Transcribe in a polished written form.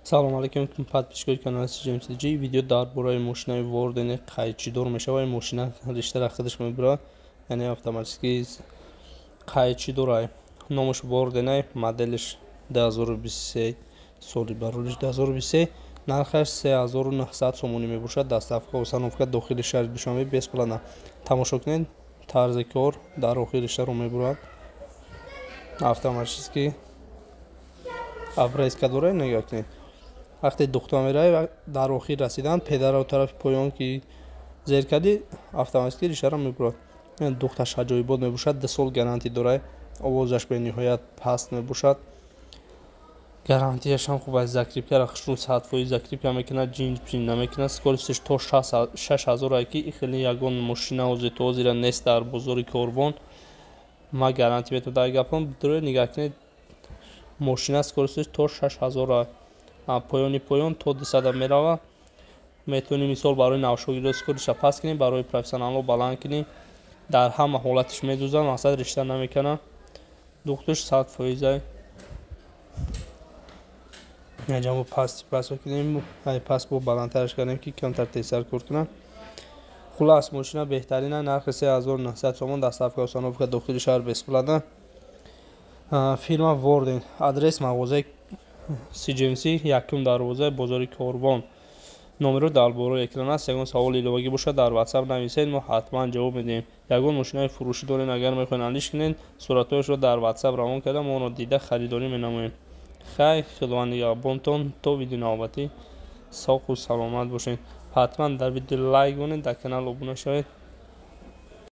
салом алайкум подписчикои канали CGMCG. Видео дар бораи мошинаи Вордени қайчидор мешавад. Мошина риштара худаш мебурад, яъне автоматики қайчидорай. Номаш Вордени, моделиш 2023, соли барориш 2023. нархаш 3900 сомонӣ мебошад. Доставка установка дохили шаҳри Душанбе бесплатна. тамошо кунед тарзи кор дар охири риштаро мебурад. Автоматики абрезка дорад, нигоҳ кунед. вақте духта меравӣ дар охир расидан педаро тарафи поён ки зер кардӣ автоматики ришаро мебурад. духташ ҳаҷоибот мебошад. 2 сол гарантия дорад. овозаш бениҳоят паст мебошад. гарантияш ҳам хуб аст. закрипка рахшун 100% закрипка мекунад, ҷинҷ намекунад. скоростиш то 6000 аки. хеле ягон мошина озира нест дар бозори корбон. ма гарантия методам дар гапам доред. нигоҳ кунед мошина скоростиш то 6000 поёни поён то 200 мерава. метавонӣ мисол барои навшогирӣ скоростиша паст кунӣ, барои профессионалҳо баланд кунӣ. дар ҳама ҳолатиш медузад, мақсад ришта намекунад. духтуш 100%. яҷамо паст кунем, паст бо баландтараш кардем ки камтар тезтар кор кунад. хулас мошина беҳтарина. нархи 3900 сомон. доставка установка дохили шаҳр бесплатна. фирма Ворден. адрес мағозаи CGMC 1 дарвоза бозори Корбон. номеро дар бораи экран аст. ягон саволи иловагӣ бошад дар WhatsApp нависед, мо ҳатман ҷавоб медиҳем. ягон мошинаи фурӯшӣ доред, агар мехоҳед андиш кунед, суратҳояшро дар WhatsApp равон карда моро дида харидорӣ менамоем. хай худованд нигаҳбонтон. то видеои навбатӣ соху саломат бошед. ҳатман дар видео лайк конед, дар канал обуна шавед.